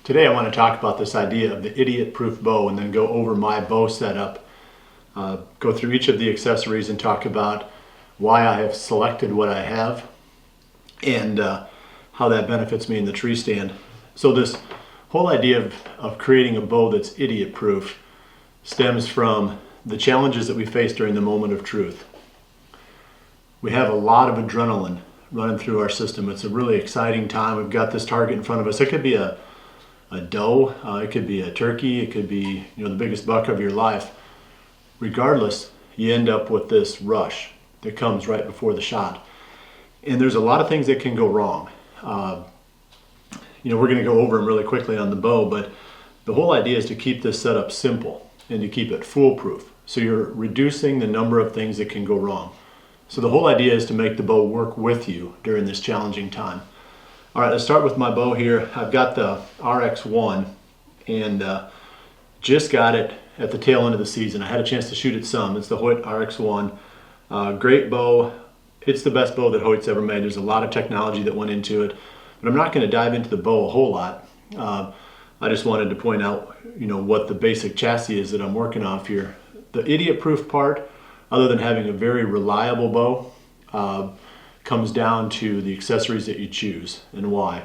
Today I want to talk about this idea of the idiot-proof bow and then go over my bow setup, go through each of the accessories and talk about why I have selected what I have and how that benefits me in the tree stand. So this whole idea of creating a bow that's idiot-proof stems from the challenges that we face during the moment of truth. We have a lot of adrenaline running through our system. It's a really exciting time. We've got this target in front of us. It could be a doe, it could be a turkey, it could be the biggest buck of your life. Regardless, you end up with this rush that comes right before the shot. And there's a lot of things that can go wrong. We're going to go over them really quickly on the bow, but the whole idea is to keep this setup simple and to keep it foolproof. So you're reducing the number of things that can go wrong. So the whole idea is to make the bow work with you during this challenging time. All right, let's start with my bow here. I've got the RX1 and just got it at the tail end of the season. I had a chance to shoot it some. It's the Hoyt RX1. Great bow. It's the best bow that Hoyt's ever made. There's a lot of technology that went into it, but I'm not going to dive into the bow a whole lot. I just wanted to point out, what the basic chassis is that I'm working off here. The idiot-proof part, other than having a very reliable bow, comes down to the accessories that you choose and why.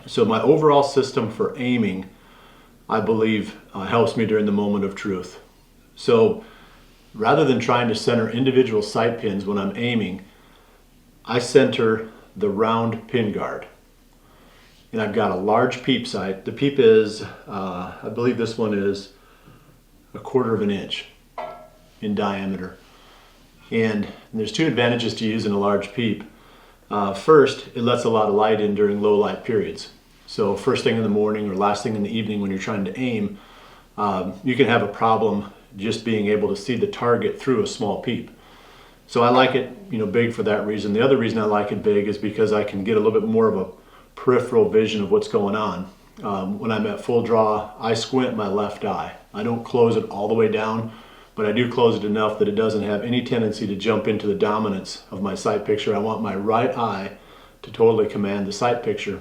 So my overall system for aiming, I believe, helps me during the moment of truth. So rather than trying to center individual sight pins when I'm aiming, I center the round pin guard. And I've got a large peep sight. The peep is, I believe this one is 1/4 of an inch in diameter. And there's two advantages to using a large peep. First, it lets a lot of light in during low light periods. So first thing in the morning or last thing in the evening when you're trying to aim, you can have a problem just being able to see the target through a small peep. So I like it, big for that reason. The other reason I like it big is because I can get a little bit more of a peripheral vision of what's going on. When I'm at full draw, I squint my left eye. I don't close it all the way down, but I do close it enough that it doesn't have any tendency to jump into the dominance of my sight picture. I want my right eye to totally command the sight picture.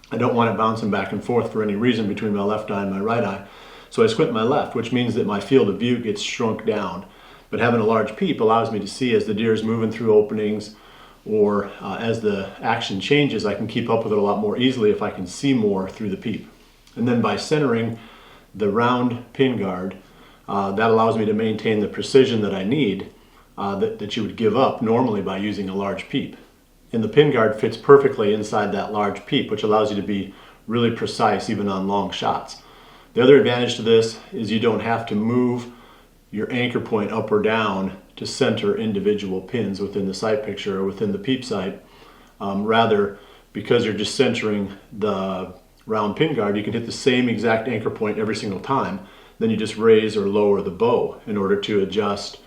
I don't want it bouncing back and forth for any reason between my left eye and my right eye. So I squint my left, which means that my field of view gets shrunk down. But having a large peep allows me to see as the deer is moving through openings, or as the action changes, I can keep up with it a lot more easily if I can see more through the peep. And then by centering the round pin guard, that allows me to maintain the precision that I need that you would give up normally by using a large peep. And the pin guard fits perfectly inside that large peep, which allows you to be really precise even on long shots. The other advantage to this is you don't have to move your anchor point up or down to center individual pins within the sight picture or within the peep sight. Rather, because you're just centering the round pin guard, you can hit the same exact anchor point every single time. Then you just raise or lower the bow in order to adjust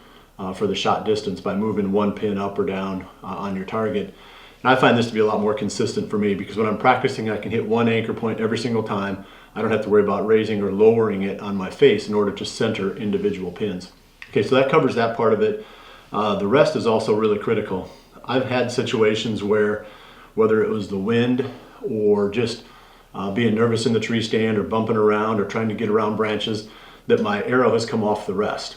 for the shot distance by moving one pin up or down on your target. And I find this to be a lot more consistent for me because when I'm practicing, I can hit one anchor point every single time. I don't have to worry about raising or lowering it on my face in order to center individual pins. Okay, so that covers that part of it. The rest is also really critical. I've had situations where, whether it was the wind or just being nervous in the tree stand or bumping around or trying to get around branches, that my arrow has come off the rest.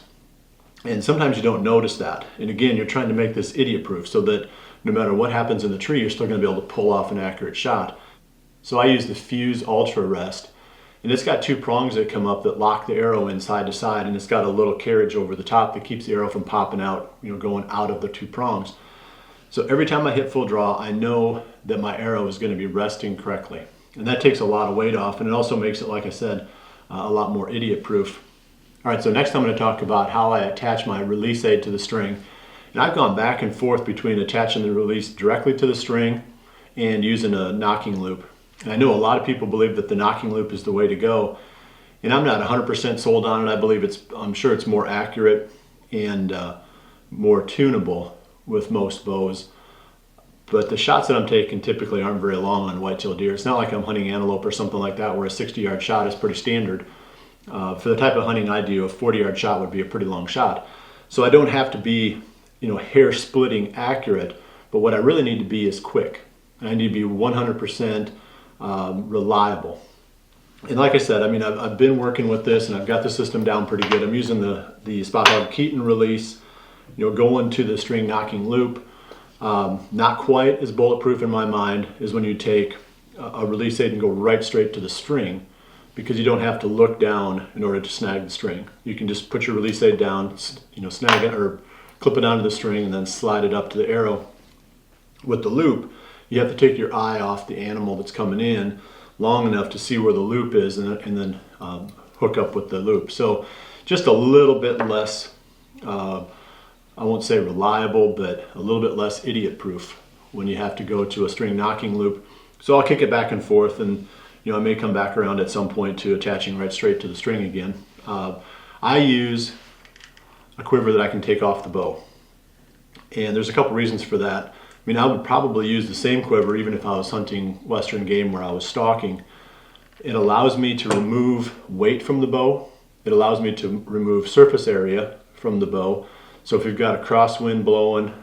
And sometimes you don't notice that. And again, you're trying to make this idiot-proof so that no matter what happens in the tree, you're still going to be able to pull off an accurate shot. So I use the Fuse Ultra Rest. And it's got two prongs that come up that lock the arrow in side to side, and it's got a little carriage over the top that keeps the arrow from popping out, going out of the two prongs. So every time I hit full draw, I know that my arrow is going to be resting correctly. And that takes a lot of weight off, and it also makes it, like I said, a lot more idiot-proof. All right, so next I'm going to talk about how I attach my release aid to the string. And I've gone back and forth between attaching the release directly to the string and using a knocking loop. And I know a lot of people believe that the knocking loop is the way to go, and I'm not 100% sold on it. I'm sure it's more accurate and more tunable with most bows. But the shots that I'm taking typically aren't very long on whitetail deer. It's not like I'm hunting antelope or something like that where a 60-yard shot is pretty standard. For the type of hunting I do, a 40-yard shot would be a pretty long shot. So I don't have to be, hair-splitting accurate, but what I really need to be is quick. I need to be 100% reliable. And like I said, I mean, I've been working with this and I've got the system down pretty good. I'm using the Spot Hog Keaton release, going to the string knocking loop. Not quite as bulletproof in my mind as when you take a release aid and go right straight to the string, because you don't have to look down in order to snag the string. You can just put your release aid down, snag it or clip it onto the string and then slide it up to the arrow. With the loop, you have to take your eye off the animal that's coming in long enough to see where the loop is and then hook up with the loop. So just a little bit less, I won't say reliable, but a little bit less idiot proof when you have to go to a string knocking loop. So I'll kick it back and forth, and I may come back around at some point to attaching right straight to the string again. I use a quiver that I can take off the bow, and there's a couple reasons for that. I mean, I would probably use the same quiver even if I was hunting western game where I was stalking. It allows me to remove weight from the bow. It allows me to remove surface area from the bow. So if you've got a crosswind blowing,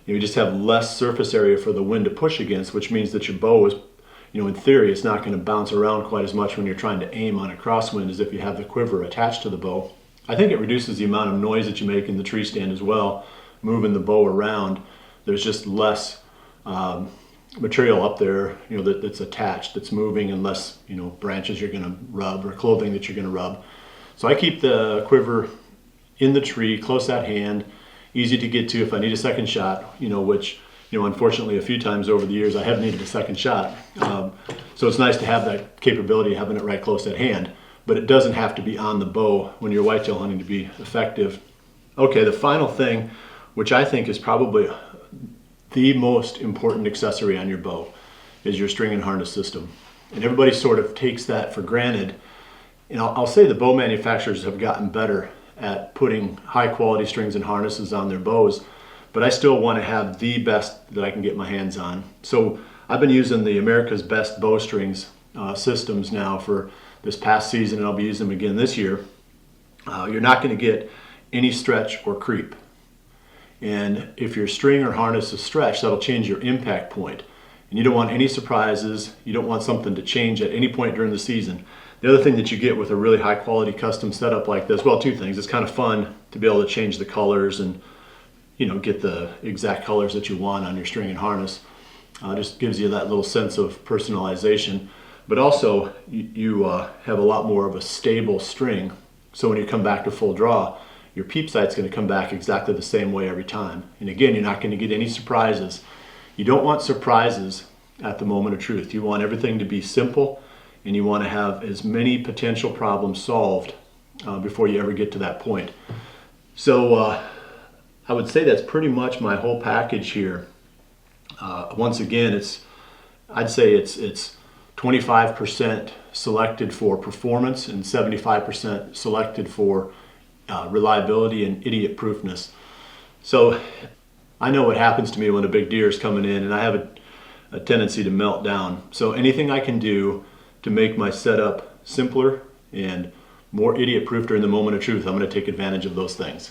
you just have less surface area for the wind to push against, which means that your bow is, in theory, it's not going to bounce around quite as much when you're trying to aim on a crosswind as if you have the quiver attached to the bow. I think it reduces the amount of noise that you make in the tree stand as well, moving the bow around. There's just less material up there, that's attached, that's moving, and less, branches you're going to rub or clothing that you're going to rub. So I keep the quiver in the tree, close at hand, easy to get to if I need a second shot, which, unfortunately a few times over the years I have needed a second shot. So it's nice to have that capability of having it right close at hand, but it doesn't have to be on the bow when you're whitetail hunting to be effective. Okay, the final thing, which I think is probably the most important accessory on your bow, is your string and harness system. And everybody sort of takes that for granted. I'll say the bow manufacturers have gotten better at putting high quality strings and harnesses on their bows, but I still want to have the best that I can get my hands on. So I've been using the America's Best Bowstrings systems now for this past season, and I'll be using them again this year. You're not going to get any stretch or creep. And if your string or harness is stretched, that'll change your impact point. And you don't want any surprises. You don't want something to change at any point during the season. The other thing that you get with a really high quality custom setup like this, well, two things. It's kind of fun to be able to change the colors and get the exact colors that you want on your string and harness. Just gives you that little sense of personalization. But also you have a lot more of a stable string. So when you come back to full draw, your peep sight's going to come back exactly the same way every time. And again, you're not going to get any surprises. You don't want surprises at the moment of truth. You want everything to be simple, and you want to have as many potential problems solved before you ever get to that point. So I would say that's pretty much my whole package here. Once again, I'd say it's 25% selected for performance and 75% selected for reliability and idiot proofness. So I know what happens to me when a big deer is coming in, and I have a tendency to melt down. So anything I can do to make my setup simpler and more idiot proof during the moment of truth, I'm going to take advantage of those things.